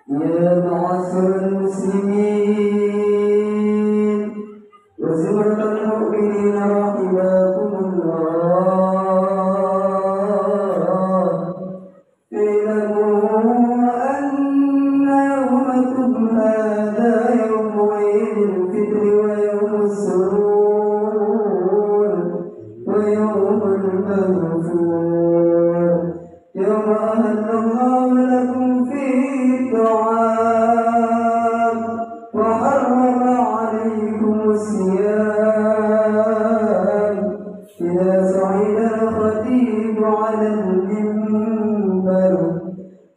يا معاشر المسلمين وزمرة المؤمنين رحمكم الله، اعلموا أن يومكم هذا يوم عيد الفطر ويوم السرور ويوم المغفور، يوم أهل الله لكم فيه الطعام وحرم عليكم الصيام، إذا صعد الخطيب على المنبر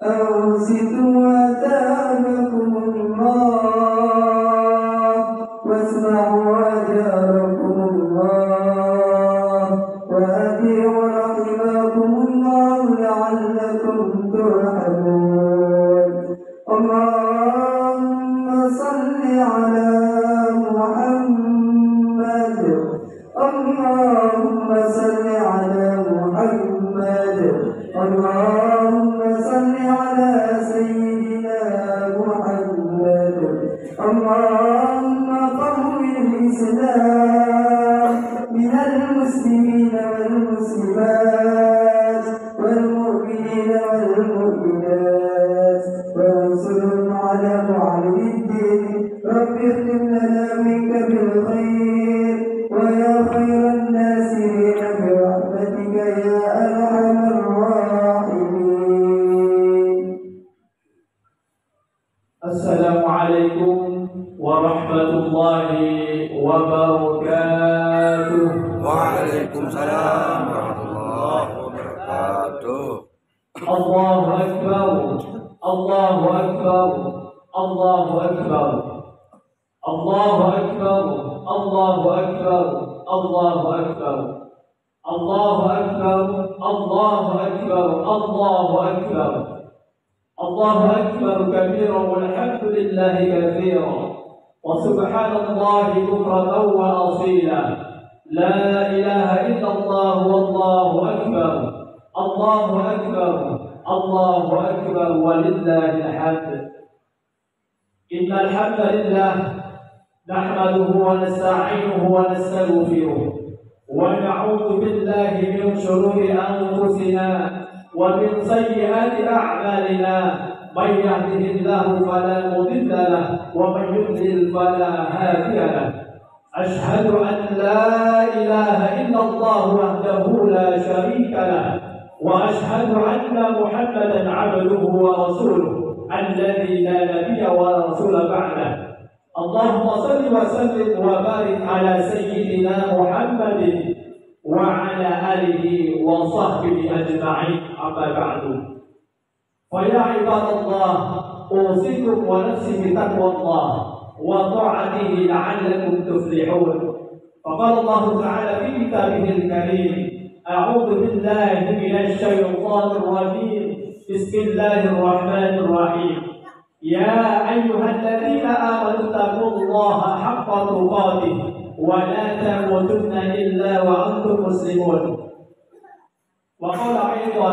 أنصتوا وأتابكم الله واسمعوا أجابكم الله وأطيعوا رحمكم الله لعلكم ترحمون. اللهم صل على محمد، اللهم صل على محمد، اللهم صل على سيدنا محمد. اللهم قوم الإسلام من المسلمين والمسلمات والمؤمنين والمؤمنات وانصرهم على معلم الدين. رب اختم لنا منك بالخير ويا خير الناصرين برحمتك يا أرحم الراحمين. السلام عليكم ورحمة الله وبركاته. وعليكم السلام ورحمة الله وبركاته. الله أكبر الله أكبر الله أكبر الله أكبر الله أكبر الله أكبر الله أكبر الله أكبر الله أكبر الله أكبر كبيرا والحمد لله كثيرا وسبحان الله بكرة وأصيلا. لا إله إلا الله والله أكبر الله أكبر الله أكبر ولله الحمد. إن الحمد لله نحمده ونستعينه ونستغفره ونعوذ بالله من شرور أنفسنا ومن سيئات أعمالنا، من يهده الله فلا مضل له ومن يضلل فلا هادي له. أشهد أن لا إله إلا الله وحده لا شريك له، وأشهد أن محمدا عبده ورسوله الذي لا نبي ورسول بعده. اللهم صل وسلم وبارك على سيدنا محمد وعلى آله وصحبه أجمعين. أما بعد، فيا عباد الله، أوصيكم ونفسي بتقوى الله وطاعته لعلكم تفلحون. فقال الله تعالى في كتابه الكريم: أعوذ بالله من الشيطان الرجيم، بسم الله الرحمن الرحيم. يا أيها الذين آمنوا اتقوا الله حق تقاته ولا تموتن إلا وأنتم مسلمون. وقال أيضا: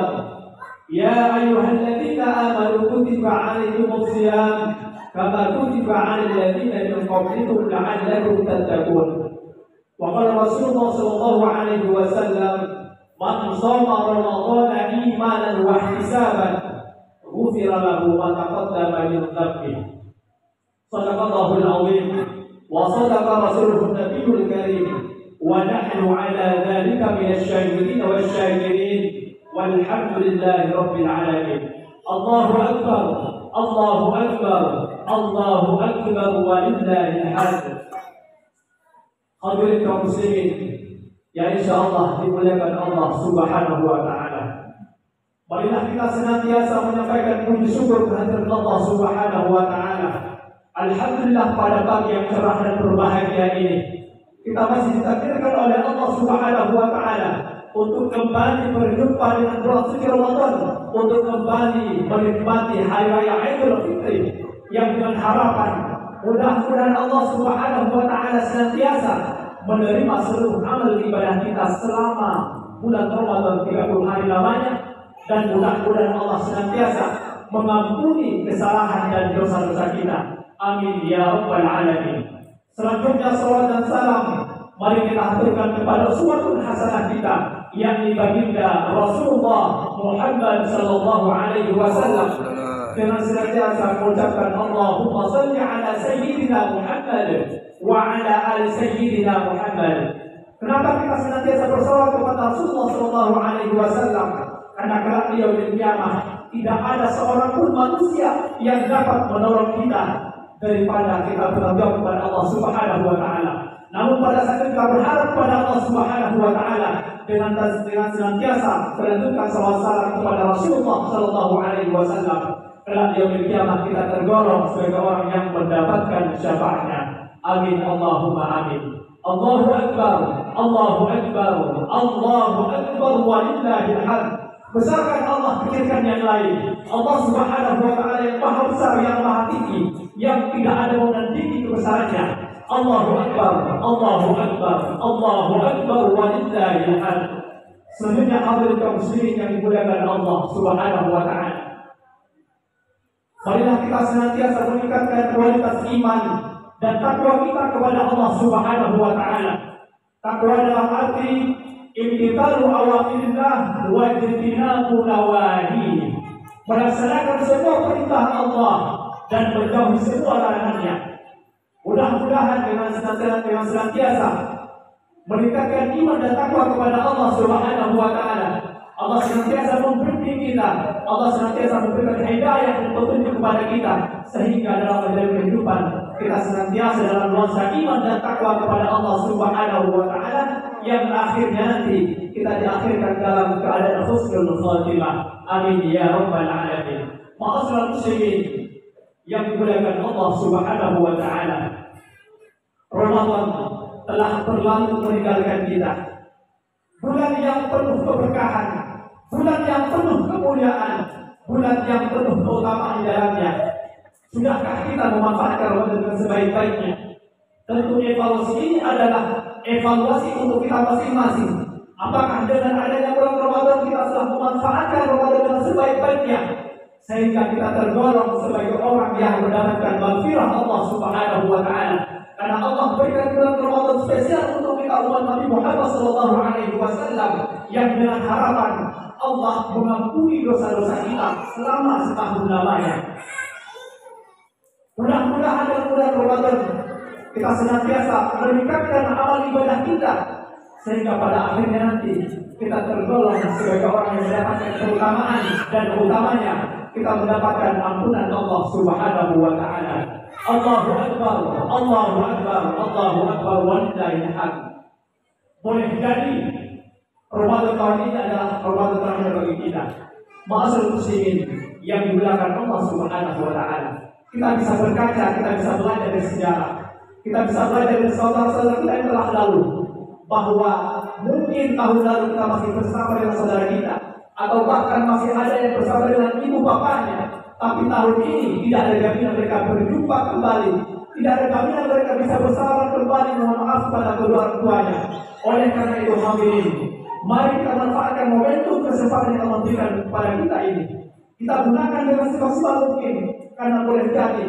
يا أيها الذين آمنوا كتب عليكم الصيام كما كتب على الذين من قبلكم لعلكم تتقون. وقال رسول الله صلى الله عليه وسلم: من صام رمضان إيمانا واحتسابا غفر له ما تقدم من ذنبه. صدق الله العظيم وصدق رسوله النبي الكريم، ونحن على ذلك من الشاهدين والشاكرين، والحمد لله رب العالمين. الله أكبر الله أكبر الله أكبر ولله الحمد. Hadirin kaum muslimin yang insyaallah dimuliakan Allah Subhanahu wa taala. Marilah kita senantiasa menyampaikan puji syukur kehadirat Allah Subhanahu wa taala. Alhamdulillah, pada pagi yang cerah dan berbahagia ini kita masih ditakdirkan oleh Allah Subhanahu wa taala untuk kembali berjumpa dengan bulan suci Ramadan, untuk kembali menikmati hari raya Idul Fitri yang dengan harapan mudah-mudahan Allah Subhanahu wa taala senantiasa menerima seluruh amal ibadah kita selama bulan Ramadan 30 hari lamanya, dan mudah-mudahan Allah senantiasa mengampuni kesalahan dan dosa-dosa kita. Amin ya rabbal alamin. Selanjutnya salawat dan salam mari kita haturkan kepada uswatun hasanah kita, yakni baginda Rasulullah Muhammad sallallahu alaihi wasallam, dengan senantiasa mengucapkan Allahumma salli ala sayyidina Muhammad wa ala ali sayyidina Muhammad. Kenapa kita senantiasa bersalawat kepada Rasulullah sallallahu alaihi wasallam? Karena kelak di yaumil qiyamah tidak ada seorang pun manusia yang dapat menolong kita daripada kita bertanggung kepada Allah Subhanahu wa taala. Namun pada saat kita berharap kepada Allah Subhanahu wa taala dengan senantiasa melanjutkan salawat salam kepada Rasulullah sallallahu alaihi wasallam, kelak di yaumil qiyamah kita tergolong sebagai orang yang mendapatkan syafaatnya. Amin Allahumma amin. Allahu akbar, Allahu akbar, Allahu akbar walillahil hamd. Besarkan Allah, kecilkan yang lain. Allah Subhanahu wa taala yang maha besar, yang maha tinggi, yang tidak ada menandingi kebesarannya. Allahu akbar, Allahu akbar, Allahu akbar walillahil hamd. Selanjutnya hadirin kaum muslimin yang dimuliakan Allah Subhanahu wa taala, marilah kita senantiasa meningkatkan kualitas iman dan takwa kita kepada Allah Subhanahu wa taala. Takwa dalam arti imtithalu awamirillah wa ijtinabu nawahi, melaksanakan semua perintah Allah dan menjauhi semua larangannya. Mudah-mudahan dengan senantiasa meningkatkan iman dan takwa kepada Allah Subhanahu wa taala, Allah senantiasa membimbing kita, Allah senantiasa memberikan hidayah dan petunjuk kepada kita, sehingga dalam menjalani kehidupan kita senantiasa dalam nuansa iman dan takwa kepada Allah Subhanahu wa taala, yang akhirnya nanti kita diakhirkan dalam keadaan husnul khatimah. Amin ya rabbal alamin. Ma'asyiral muslimin yang dimuliakan Allah Subhanahu wa taala, Ramadan telah berlalu meninggalkan kita. Bulan yang penuh keberkahan, bulan yang penuh kemuliaan, bulan yang penuh keutamaan di dalamnya. Sudahkah kita memanfaatkan Ramadan dengan sebaik-baiknya? Tentu evaluasi ini adalah evaluasi untuk kita masing-masing. Apakah dengan adanya bulan Ramadan kita telah memanfaatkan Ramadan dengan sebaik-baiknya, sehingga kita tergolong sebagai orang yang mendapatkan maghfirah Allah Subhanahu wa taala? Karena Allah berikan bulan Ramadan spesial untuk kita umat Nabi Muhammad sallallahu alaihi wasallam, yang dengan harapan Allah mengampuni dosa-dosa kita selama setahun lamanya. Mudah-mudahan dalam bulan Ramadan kita senantiasa meningkatkan amal ibadah kita, sehingga pada akhirnya nanti kita tergolong sebagai orang yang mendapatkan keutamaan, dan utamanya kita mendapatkan ampunan Allah Subhanahu wa taala. Allahu akbar, Allahu akbar, Allahu akbar walillahil hamd. Boleh jadi Ramadan tahun ini adalah Ramadan terakhir bagi kita. Ma'asyiral muslimin yang dimuliakan Allah Subhanahu wa taala, kita bisa berkaca, kita bisa belajar dari sejarah, kita bisa belajar dari saudara-saudara kita yang telah lalu, bahwa mungkin tahun lalu kita masih bersama dengan saudara kita, atau bahkan masih ada yang bersama dengan ibu bapaknya, tapi tahun ini tidak ada jaminan mereka berjumpa kembali, tidak ada jaminan mereka bisa bersama kembali, mohon maaf pada kedua orang tuanya. Oleh karena itu hadirin, mari kita manfaatkan momentum kesempatan yang Allah berikan kepada kita ini. Kita gunakan dengan semaksimal mungkin, karena boleh jadi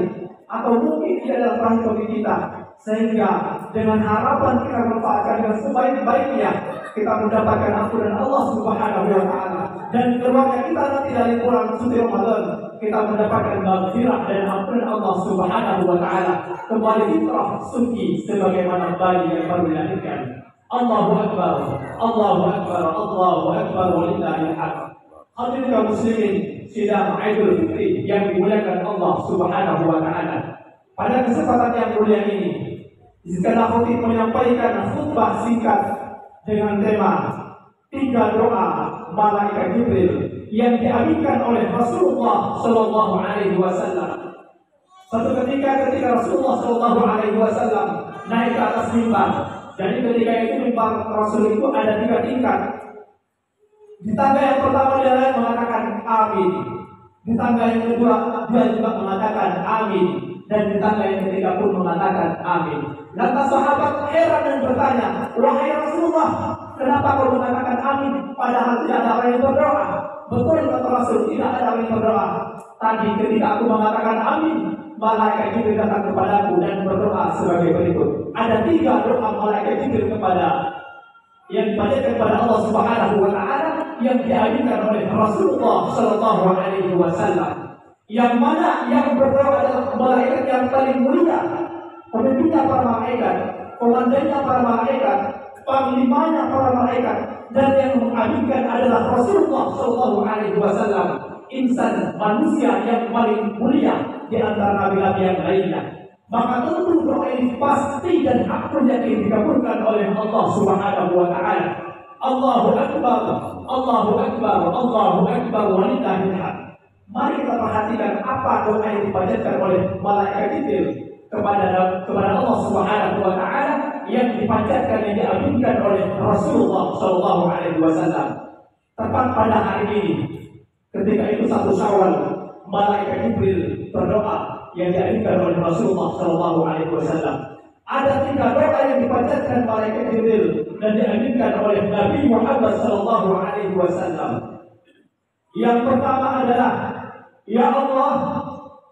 atau mungkin tidak adalah peran bagi kita, sehingga dengan harapan kita manfaatkan dengan sebaik-baiknya, kita mendapatkan ampunan Allah Subhanahu wa taala, dan keluarga kita nanti dari bulan suci Ramadan kita mendapatkan maghfirah dan ampunan Allah Subhanahu wa taala, kembali fitrah suci sebagaimana bayi yang baru dilahirkan. Allahu akbar, Allahu akbar, Allahu akbar walillahil hamd. Hadirin kaum muslimin sidang Idul Fitri yang dimuliakan Allah Subhanahu wa taala. Pada kesempatan yang mulia ini, izinkanlah khatib menyampaikan khutbah singkat dengan tema 3 doa malaikat Jibril yang diaminkan oleh Rasulullah sallallahu alaihi wasallam. Suatu ketika Rasulullah sallallahu alaihi wasallam naik ke atas mimbar. Jadi ketika itu mimbar Rasul itu ada 3 tingkat. Di tangga yang pertama dia mengatakan amin. Di tangga yang kedua dia juga mengatakan amin. Dan di tangga yang ketiga pun mengatakan amin. Lantas sahabat heran dan bertanya, wahai Rasulullah, kenapa kau mengatakan amin padahal tidak ada orang yang berdoa? Betul kata Rasul, tidak ada orang yang berdoa. tadi ketika aku mengatakan amin, malaikat Jibril datang kepadaku dan berdoa sebagai berikut. Ada 3 doa malaikat Jibril yang dipanjatkan kepada Allah Subhanahu wa taala yang diaminkan oleh Rasulullah sallallahu alaihi wasallam. Yang mana yang berdoa adalah malaikat yang paling mulia, pemimpinnya para malaikat, komandannya para malaikat, panglimanya para malaikat, dan yang mengaminkan adalah Rasulullah sallallahu alaihi wasallam, insan manusia yang paling mulia di antara nabi-nabi yang lainnya. Maka tentu doa ini pasti dan hakun yakin dikabulkan oleh Allah Subhanahu wa taala. Allahu akbar, Allahu akbar, Allahu akbar walillahil hamd. Mari kita perhatikan apa doa yang dipanjatkan oleh malaikat Jibril kepada Allah Subhanahu wa taala yang dipanjatkan, yang diaminkan oleh Rasulullah sallallahu alaihi wasallam. Tepat pada hari ini, ketika itu 1 Syawal, malaikat Jibril berdoa yang diaminkan oleh Rasulullah sallallahu alaihi wasallam. Ada 3 doa yang dipanjatkan malaikat Jibril dan diaminkan oleh Nabi Muhammad sallallahu alaihi wasallam. Yang pertama adalah, ya Allah,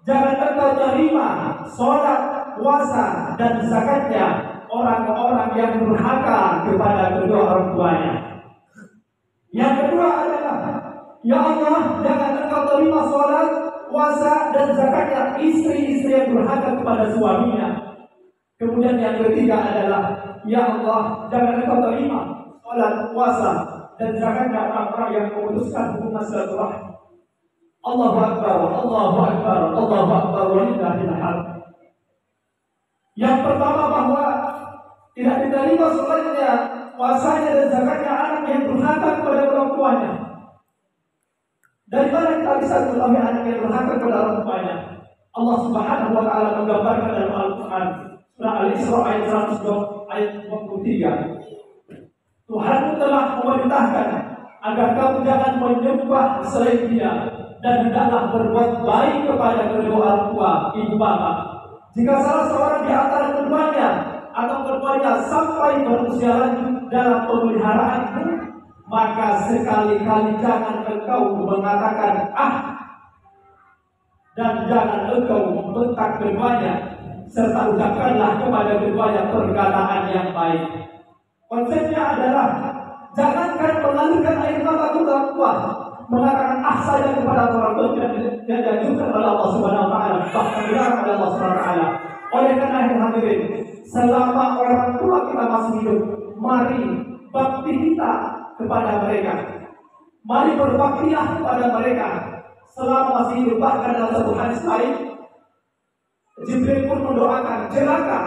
jangan Engkau terima sholat, puasa, dan zakatnya orang-orang yang durhaka kepada kedua orang tuanya. Yang kedua adalah, ya Allah, jangan Engkau terima sholat, puasa, dan zakatnya istri-istri yang durhaka kepada suaminya. Kemudian yang ketiga adalah, ya Allah, jangan Engkau terima sholat, puasa, dan zakatnya orang-orang yang memutuskan hubungan silaturahmi. Allahu akbar, Allahu akbar, Allahu akbar walillahil hamd. Yang pertama, bahwa tidak diterima sholatnya, puasanya, dan zakatnya anak yang durhaka kepada orang tuanya. Dari mana kita bisa mengetahui anak yang durhaka kepada orang tuanya? Allah Subhanahu wa taala menggambarkan dalam Al-Qur'an surah Al-Isra ayat 23. Tuhanmu telah memerintahkan agar kamu jangan menyembah selain Dia, dan hendaklah berbuat baik kepada kedua orang tua, ibu bapak. Jika salah seorang di antara keduanya atau keduanya sampai berusia lanjut dalam pemeliharaanmu, maka sekali-kali jangan engkau mengatakan dan jangan engkau membentak keduanya, serta ucapkanlah kepada keduanya perkataan yang baik. Konsepnya adalah, jangankan mengalirkan air mata ke orang tua, mengatakan saja kepada orang tua dan dianjurkan oleh Allah Subhanahu wa taala, bahkan dilarang oleh Allah Subhanahu wa taala. Oleh karena itu hadirin, selama orang tua kita masih hidup, mari bakti kita kepada mereka. Mari berbaktilah kepada mereka selama masih hidup. Bahkan dalam satu hadis lain, Jibril pun mendoakan celaka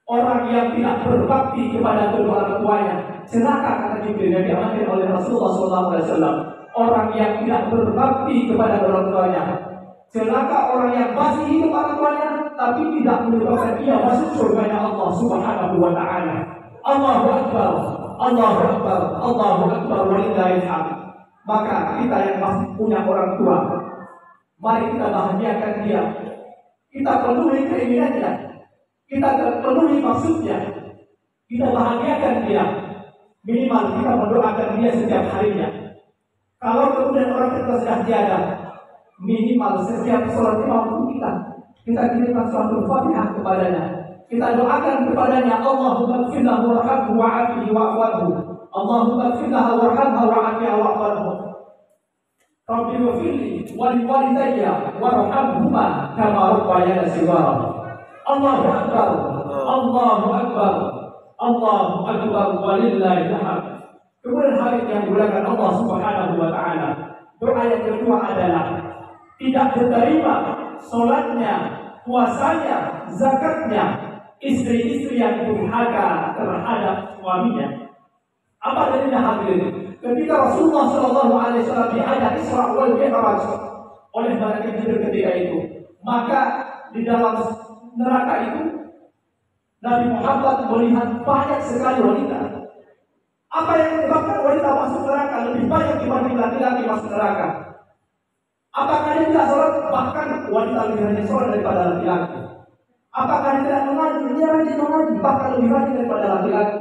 orang yang tidak berbakti kepada kedua orang tuanya. Celaka, kata Jibril yang diamankan oleh Rasulullah SAW, orang yang tidak berbakti kepada orang tuanya. Celaka orang yang masih hidup orang tuanya tapi tidak menyebabkan ia masuk surganya Allah Subhanahu wa taala. Allahu akbar, Allahu akbar, Allahu akbar walillahil hamd. Maka kita yang masih punya orang tua, mari kita bahagiakan dia. Kita penuhi keinginannya, kita penuhi maksudnya, kita bahagiakan dia. Minimal kita mendoakan dia setiap harinya. Kalau kemudian orang kita sudah tiada, minimal setiap sholat waktu kita kirimkan suatu Fatihah kepadanya. Kita doakan kepadanya, Allahumma ighfir lahu warhamhu wa'afihi wa'fu. Allahumma ighfir lahu warhamhu wa'afihi wa'fu. Rabbi ighfirli wa liwalidayya warhamhuma kama rabbayani shighara. Allahu akbar, Allahu akbar, Allahu akbar walillahil hamd. Kemudian hal yang dimuliakan Allah Subhanahu wa taala, doa yang kedua adalah tidak diterima sholatnya, puasanya, zakatnya istri-istri yang durhaka terhadap suaminya. Apa dalilnya hadirin? Ketika Rasulullah SAW diajak Isra wal Mi'raj oleh malaikat Jibril ketika itu, maka di dalam neraka itu Nabi Muhammad melihat banyak sekali wanita. Apa yang menyebabkan wanita masuk neraka lebih banyak dibanding laki-laki masuk neraka? Apakah dia tidak sholat? Bahkan wanita lebih rajin sholat daripada laki-laki. Apakah dia tidak mengaji? Dia rajin mengaji, bahkan lebih rajin daripada laki-laki.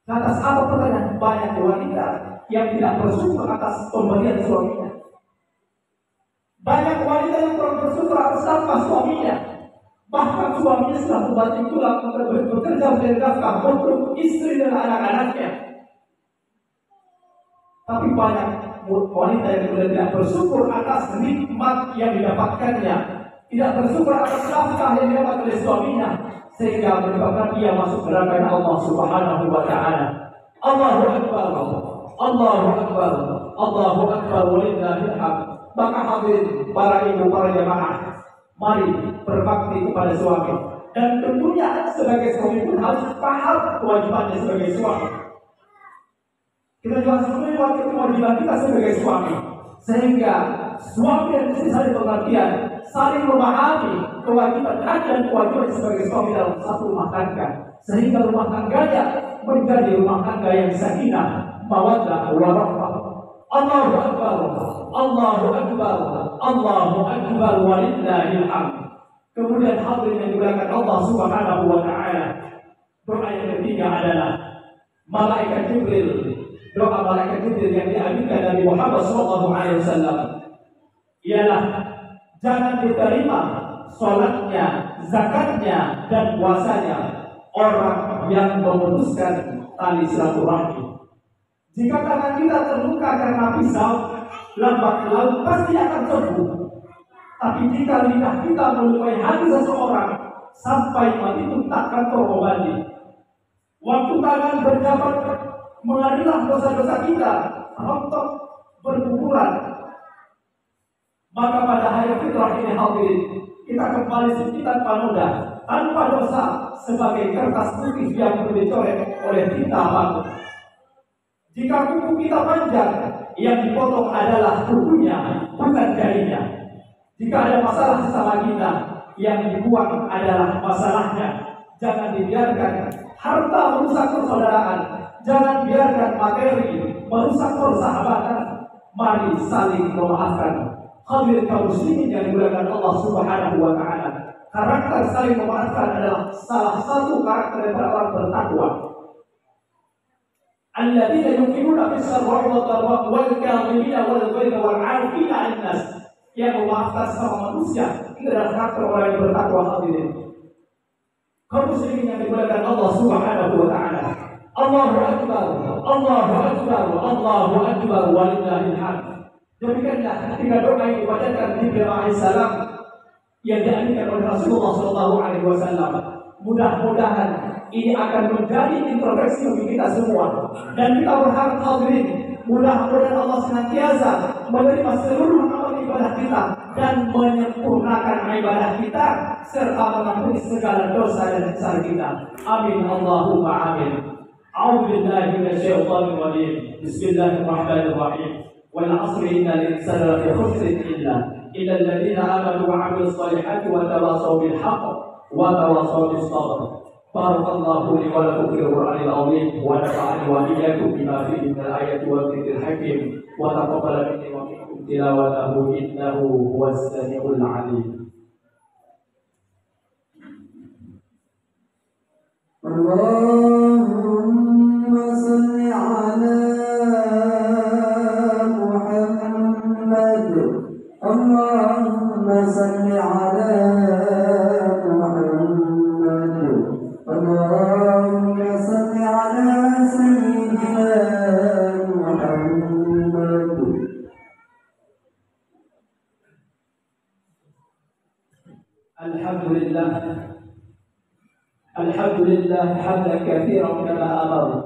Atas apa pertanyaan? Banyak wanita yang tidak bersyukur atas pemberian suaminya. Banyak wanita yang kurang bersyukur atas nafkah suaminya. Bahkan suaminya sudah membanting tulang bekerja mencari nafkah untuk istri dan anak-anaknya. Tapi banyak wanita yang sudah tidak bersyukur atas nikmat yang didapatkannya, tidak bersyukur atas nafkah yang didapat oleh suaminya, sehingga menyebabkan ia masuk neraka Allah Subhanahu wa taala. Allahu akbar. Allahu akbar. Allahu akbar walillahil hamd. Maka hadirin para ibu, para jamaah, mari berbakti kepada suami. Dan tentunya sebagai suami pun harus paham kewajibannya sebagai suami. Kita juga sebenarnya kewajiban kita sebagai suami, sehingga suami dan istri saling pengertian, saling memahami kewajiban dan kewajiban sebagai suami dalam satu rumah tangga, sehingga rumah tangganya menjadi rumah tangga yang sakinah, mawaddah, warahmah. Allahu akbar, Allahu akbar, Allahu akbar walillahil hamd. Kemudian hadirin yang dimuliakan Allah Subhanahu wa taala, doa yang ketiga adalah malaikat Jibril. Doa malaikat Jibril yang diaminkan dari Muhammad SAW ialah jangan diterima sholatnya, zakatnya, dan puasanya orang yang memutuskan tali silaturahmi. Jika tangan kita terluka karena pisau, lambat laun pasti akan sembuh. Tapi jika lidah kita melukai hati seseorang sampai mati pun takkan terobati. Waktu tangan berjabat mengadilah dosa-dosa kita, rontok berguguran. Maka pada hari fitrah ini hadirin, kita kembali sekitar panoda tanpa dosa sebagai kertas putih yang dicoret oleh tinta batu. Jika kuku kita panjang, yang dipotong adalah kukunya, bukan jarinya. Jika ada masalah sesama kita, yang dibuang adalah masalahnya. Jangan dibiarkan harta merusak persaudaraan. Jangan biarkan materi merusak persahabatan. Mari saling memaafkan. Hadirin kaum muslimin yang dimuliakan Allah Subhanahu wa taala. Karakter saling memaafkan adalah salah satu karakter daripada orang bertakwa. Alladzina yuqimuna bis-sarra'i wad-dharra'i wal-kadhibina wal-ghayza wal-'afina 'anil nas. Yang memaafkan sesama manusia itu adalah karakter orang yang bertakwa hadirin. Kaum muslimin yang dimuliakan Allah Subhanahu wa taala. Allahu akbar, Allahu akbar, Allahu akbar walillahil hamd. Demikianlah ketika doa yang dibacakan Jibril alaihissalam yang diaminkan oleh Rasulullah SAW. Mudah-mudahan ini akan menjadi introspeksi bagi kita semua, dan kita berharap hadirin, mudah-mudahan Allah senantiasa menerima seluruh amal ibadah kita dan menyempurnakan ibadah kita serta mengampuni segala dosa dan kesalahan kita. Amin Allahumma amin. A'udzu billahi minasyaitonir rajim. Bismillahirrahmanirrahim. Wal 'asri innal insana lafi khusrin illa alladziina aamanu wa 'amilus shalihati wa tawassaw bil haqq wa tawassaw bis sabr. Barakallahu li wa lakum fil Qur'anil 'azim wa nafa'ani wa iyyakum bima fihi minal ayati wal dhikril hakim wa taqabbala minni wa minkum tilawatahu innahu huwas samiul 'alim. Allahumma salli ala Muhammad. Allahumma salli ala Muhammad. Allahumma salli ala Sayyidina Muhammad. Alhamdulillah. Alhamdulillah hamdan katsiran kama amara.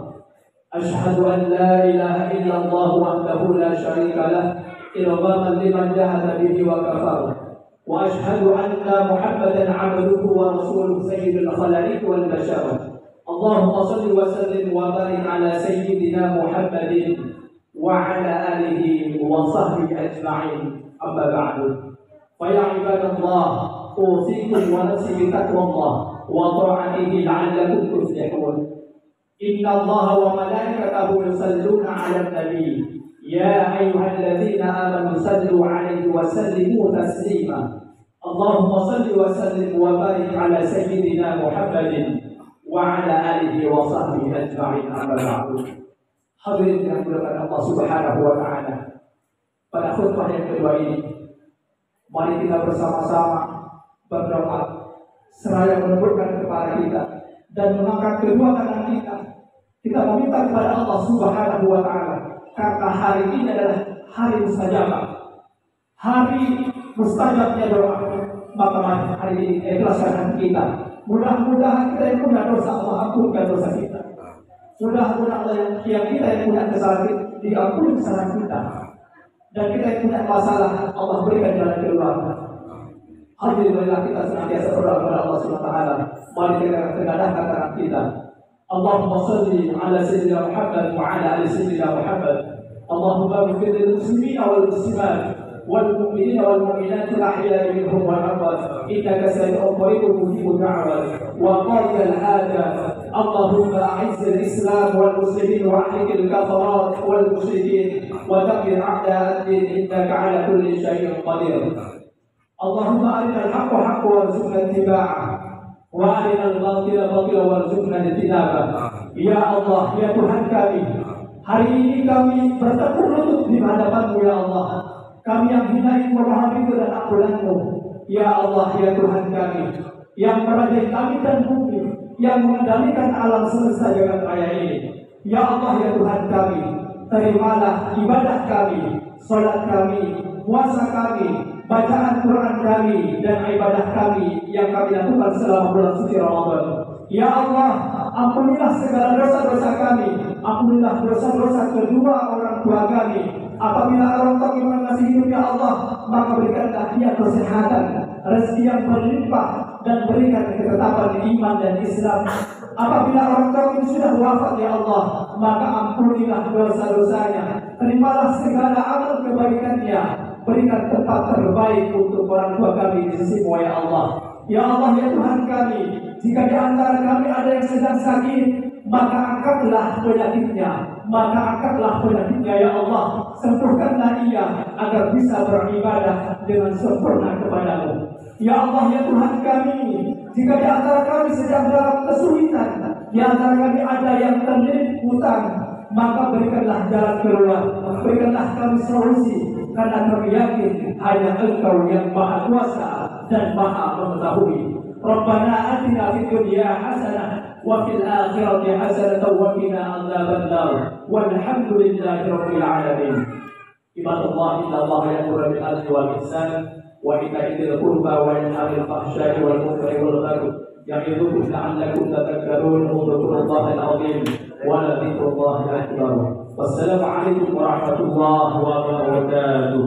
Asyhadu an la ilaha illallah wahdahu la syarika lah irghaman liman jahada bihi wa kafara. Wa asyhadu anna Muhammadan 'abduhu wa rasuluhu sayyidul khalaiq wal bashar. Allahumma shalli wa sallim wa barik ala sayyidina Muhammadin wa ala alihi wa sahbihi ajma'in. Amma ba'du. Fa ya ibadallah, usikum wa nafsi bi taqwallah وطاعته لعلكم تفلحون. إن الله وملائكته يصلون على النبي يا أيها الذين آمنوا صلوا عليه وسلموا تسليما. اللهم صل وسلم وبارك على سيدنا محمد وعلى آله وصحبه أجمعين. أما بعد. Hadirin yang dimuliakan Allah Subhanahu wa taala. Pada khutbah yang kedua ini Mari kita bersama-sama berdoa seraya menundukkan kepala kita dan mengangkat kedua tangan kita. Kita meminta kepada Allah Subhanahu wa Ta'ala, karena hari ini adalah hari mustajabah, hari mustajabnya doa. Maka hari ini ikhlaskan hati kita. Mudah-mudahan kita yang punya dosa Allah ampunkan dosa kita. Mudah-mudahan Allah yang kita yang punya kesalahan diampuni kesalahan kita. Dan kita yang punya masalah Allah berikan jalan keluar. Alhamdulillah kita senantiasa berdoa kepada Allah Subhanahu wa Ta'ala. Mari kita tengadahkan tangan kita. Allahumma salli ala sayyidina Muhammad wa ala ali sayyidina Muhammad. Allahumma ighfir lil muslimina wal muslimat wal mu'minina wal mu'minat al-ahya'i minhum wal amwat innaka sami'un qaribun mujibud da'wat wa qadil al-hajat. Allahumma a'izz al-islam wal muslimin wa ahlik al-kafarat wal musyrikin wa dammir a'da' ad-din innaka 'ala kulli shay'in qadir. Allahumma arina al-haqqa haqqan warzuqna ittiba'ah wa arina al-batila batila warzuqna ijtinabah. Ya Allah, ya Tuhan kami, hari ini kami bertekuk lutut di hadapan-Mu ya Allah. Kami yang hina memahami kehendak-Mu. Ya Allah, ya Tuhan kami, yang merajai langit dan bumi, yang mengendalikan alam semesta jagat raya ini. Ya Allah, ya Tuhan kami, terimalah ibadah kami, salat kami, puasa kami, bacaan Quran kami, dan ibadah kami yang kami lakukan selama bulan suci Ramadan. Ya Allah, ampunilah segala dosa-dosa kami, ampunilah dosa-dosa kedua orang tua kami. Apabila orang tua kami masih hidup ya Allah, maka berikanlah dia kesehatan, rezeki yang berlimpah, dan berikan ketetapan iman dan Islam. Apabila orang tua kami sudah wafat ya Allah, maka ampunilah dosa-dosanya, terimalah segala amal kebaikannya, berikan tempat terbaik untuk orang tua kami di sisi-Mu ya Allah. Ya Allah, ya Tuhan kami, jika di antara kami ada yang sedang sakit, maka angkatlah penyakitnya ya Allah. Sembuhkanlah ia agar bisa beribadah dengan sempurna kepada-Mu. Ya Allah, ya Tuhan kami, jika di antara kami sedang dalam kesulitan, di antara kami ada yang terlilit hutang, maka berikanlah jalan keluar, berikanlah kami solusi, karena kami yakin hanya Engkau yang Maha Kuasa dan Maha Mengetahui. Rabbana atina fid dunya hasanah wa fil akhirati hasanah wa qina adzabannar. Walhamdulillahi rabbil alamin. Ibadallah, inna Allah ya'muru bil adli wal ihsan wa ita'i dzil qurba wa yanha 'anil fahsya'i wal munkari wal baghi ya'idzukum la'allakum tadhakkarun. Dzikrullahil 'azim wa la dzikrullahi akbar. Wassalamu alaikum warahmatullahi wabarakatuh.